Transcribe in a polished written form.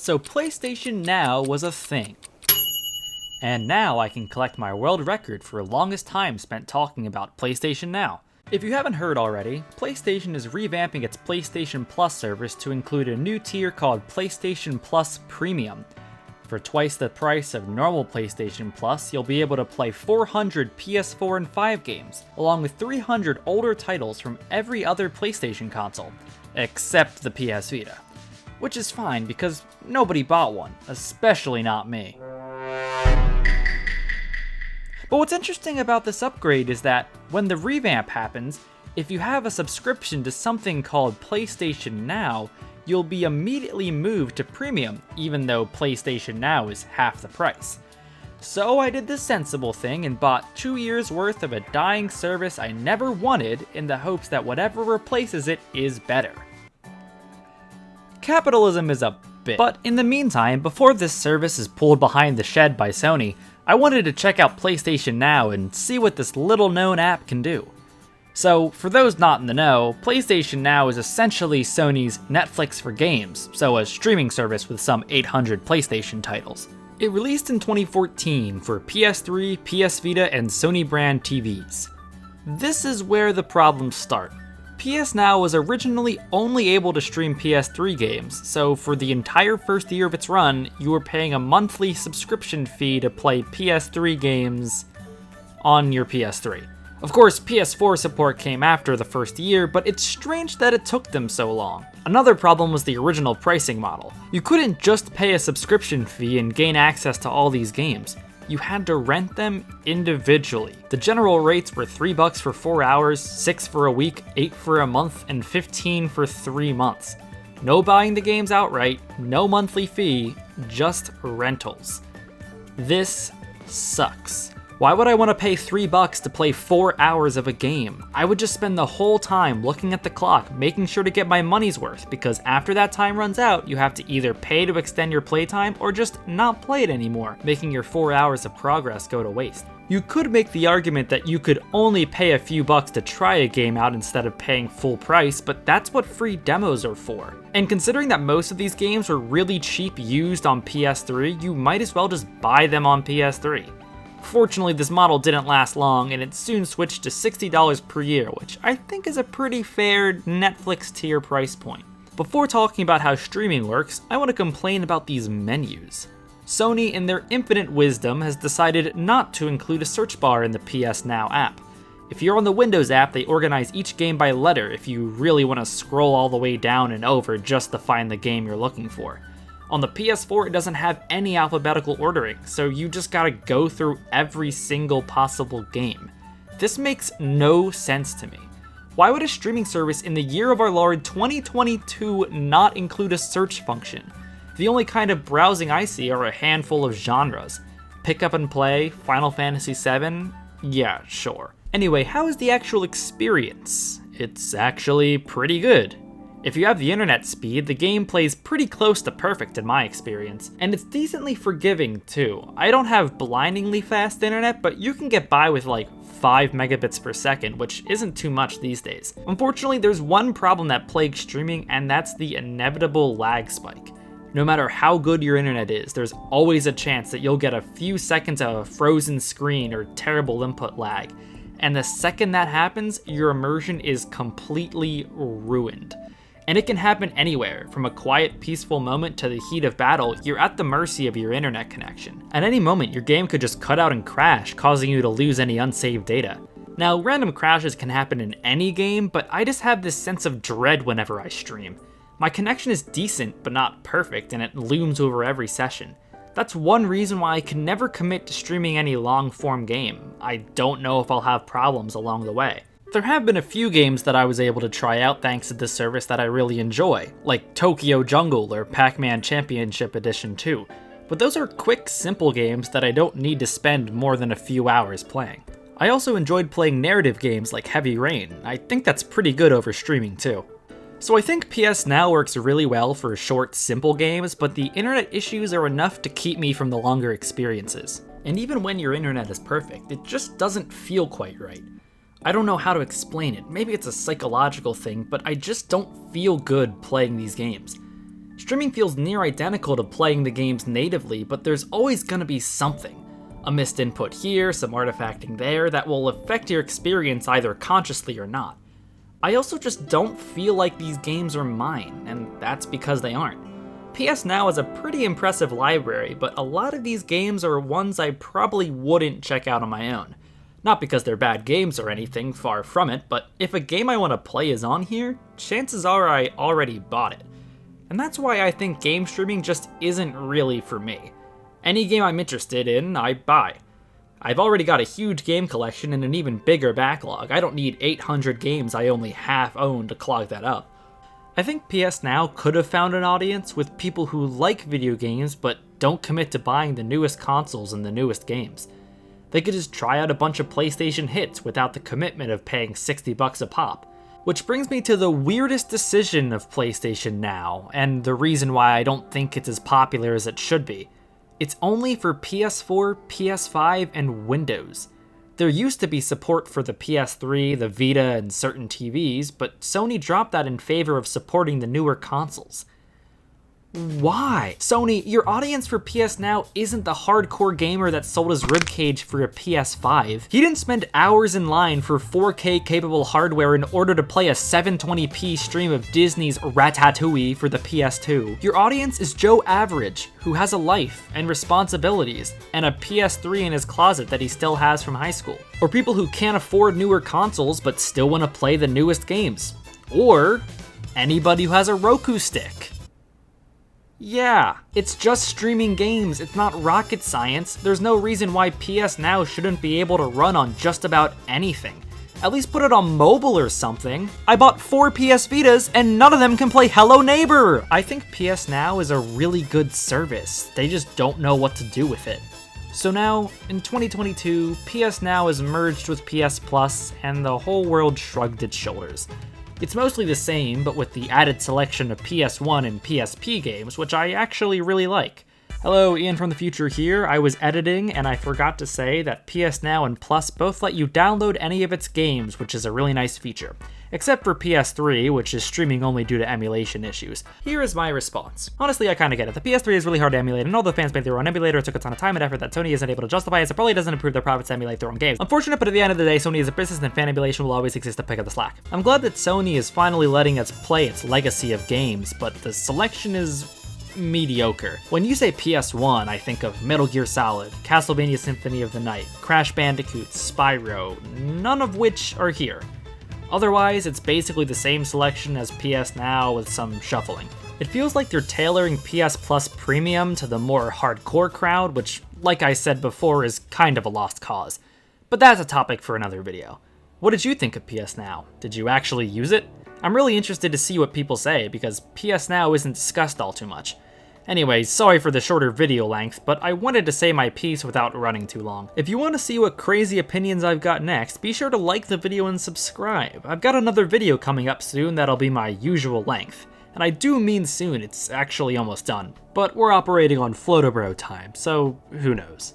So PlayStation Now was a thing. And now I can collect my world record for longest time spent talking about PlayStation Now. If you haven't heard already, PlayStation is revamping its PlayStation Plus service to include a new tier called PlayStation Plus Premium. For twice the price of normal PlayStation Plus, you'll be able to play 400 PS4 and 5 games, along with 300 older titles from every other PlayStation console, except the PS Vita. Which is fine because nobody bought one, especially not me. But what's interesting about this upgrade is that when the revamp happens, if you have a subscription to something called PlayStation Now, you'll be immediately moved to Premium, even though PlayStation Now is half the price. So I did the sensible thing and bought 2 years worth of a dying service I never wanted in the hopes that whatever replaces it is better. Capitalism is a bitch. But in the meantime, before this service is pulled behind the shed by Sony, I wanted to check out PlayStation Now and see what this little known app can do. So, for those not in the know, PlayStation Now is essentially Sony's Netflix for games, so a streaming service with some 800 PlayStation titles. It released in 2014 for PS3, PS Vita, and Sony brand TVs. This is where the problems start. PS Now was originally only able to stream PS3 games, so for the entire first year of its run, you were paying a monthly subscription fee to play PS3 games on your PS3. Of course, PS4 support came after the first year, but it's strange that it took them so long. Another problem was the original pricing model. You couldn't just pay a subscription fee and gain access to all these games. You had to rent them individually. The general rates were $3 for 4 hours, $6 for a week, $8 for a month, and $15 for 3 months. No buying the games outright, no monthly fee, just rentals. This sucks. Why would I want to pay $3 to play 4 hours of a game? I would just spend the whole time looking at the clock, making sure to get my money's worth, because after that time runs out, you have to either pay to extend your playtime or just not play it anymore, making your 4 hours of progress go to waste. You could make the argument that you could only pay a few bucks to try a game out instead of paying full price, but that's what free demos are for. And considering that most of these games were really cheap used on PS3, you might as well just buy them on PS3. Fortunately, this model didn't last long, and it soon switched to $60 per year, which I think is a pretty fair Netflix tier price point. Before talking about how streaming works, I want to complain about these menus. Sony, in their infinite wisdom, has decided not to include a search bar in the PS Now app. If you're on the Windows app, they organize each game by letter if you really want to scroll all the way down and over just to find the game you're looking for. On the PS4, it doesn't have any alphabetical ordering, so you just gotta go through every single possible game. This makes no sense to me. Why would a streaming service in the year of our Lord 2022 not include a search function? The only kind of browsing I see are a handful of genres. Pick up and play, Final Fantasy VII? Yeah, sure. Anyway, how is the actual experience? It's actually pretty good. If you have the internet speed, the game plays pretty close to perfect in my experience, and it's decently forgiving too. I don't have blindingly fast internet, but you can get by with like 5 megabits per second, which isn't too much these days. Unfortunately, there's one problem that plagues streaming, and that's the inevitable lag spike. No matter how good your internet is, there's always a chance that you'll get a few seconds of a frozen screen or terrible input lag. And the second that happens, your immersion is completely ruined. And it can happen anywhere, from a quiet, peaceful moment to the heat of battle. You're at the mercy of your internet connection. At any moment, your game could just cut out and crash, causing you to lose any unsaved data. Now, random crashes can happen in any game, but I just have this sense of dread whenever I stream. My connection is decent, but not perfect, and it looms over every session. That's one reason why I can never commit to streaming any long-form game. I don't know if I'll have problems along the way. There have been a few games that I was able to try out thanks to this service that I really enjoy, like Tokyo Jungle or Pac-Man Championship Edition 2, but those are quick, simple games that I don't need to spend more than a few hours playing. I also enjoyed playing narrative games like Heavy Rain. I think that's pretty good over streaming too. So I think PS Now works really well for short, simple games, but the internet issues are enough to keep me from the longer experiences. And even when your internet is perfect, it just doesn't feel quite right. I don't know how to explain it. Maybe it's a psychological thing, but I just don't feel good playing these games. Streaming feels near identical to playing the games natively, but there's always gonna be something. A missed input here, some artifacting there, that will affect your experience either consciously or not. I also just don't feel like these games are mine, and that's because they aren't. PS Now has a pretty impressive library, but a lot of these games are ones I probably wouldn't check out on my own. Not because they're bad games or anything, far from it, but if a game I want to play is on here, chances are I already bought it. And that's why I think game streaming just isn't really for me. Any game I'm interested in, I buy. I've already got a huge game collection and an even bigger backlog. I don't need 800 games I only half own to clog that up. I think PS Now could have found an audience with people who like video games but don't commit to buying the newest consoles and the newest games. They could just try out a bunch of PlayStation hits without the commitment of paying $60 a pop. Which brings me to the weirdest decision of PlayStation Now, and the reason why I don't think it's as popular as it should be. It's only for PS4, PS5, and Windows. There used to be support for the PS3, the Vita, and certain TVs, but Sony dropped that in favor of supporting the newer consoles. Why? Sony, your audience for PS Now isn't the hardcore gamer that sold his ribcage for a PS5. He didn't spend hours in line for 4K capable hardware in order to play a 720p stream of Disney's Ratatouille for the PS2. Your audience is Joe Average, who has a life and responsibilities, and a PS3 in his closet that he still has from high school. Or people who can't afford newer consoles but still want to play the newest games. Or anybody who has a Roku stick. Yeah, it's just streaming games, it's not rocket science. There's no reason why PS Now shouldn't be able to run on just about anything. At least put it on mobile or something. I bought 4 PS Vitas and none of them can play Hello Neighbor! I think PS Now is a really good service, they just don't know what to do with it. So now, in 2022, PS Now is merged with PS Plus and the whole world shrugged its shoulders. It's mostly the same, but with the added selection of PS1 and PSP games, which I actually really like. Hello, Ian from the future here. I was editing and I forgot to say that PS Now and Plus both let you download any of its games, which is a really nice feature. Except for PS3, which is streaming only due to emulation issues. Here is my response. Honestly, I kinda get it. The PS3 is really hard to emulate, and all the fans made their own emulator. It took a ton of time and effort that Sony isn't able to justify, as it probably doesn't improve their profits to emulate their own games. Unfortunate, but at the end of the day, Sony is a business and fan emulation will always exist to pick up the slack. I'm glad that Sony is finally letting us play its legacy of games, but the selection is mediocre. When you say PS1, I think of Metal Gear Solid, Castlevania Symphony of the Night, Crash Bandicoot, Spyro, none of which are here. Otherwise, it's basically the same selection as PS Now with some shuffling. It feels like they're tailoring PS Plus Premium to the more hardcore crowd, which, like I said before, is kind of a lost cause. But that's a topic for another video. What did you think of PS Now? Did you actually use it? I'm really interested to see what people say, because PS Now isn't discussed all too much. Anyways, sorry for the shorter video length, but I wanted to say my piece without running too long. If you want to see what crazy opinions I've got next, be sure to like the video and subscribe. I've got another video coming up soon that'll be my usual length. And I do mean soon, it's actually almost done. But we're operating on Flotobro time, so who knows.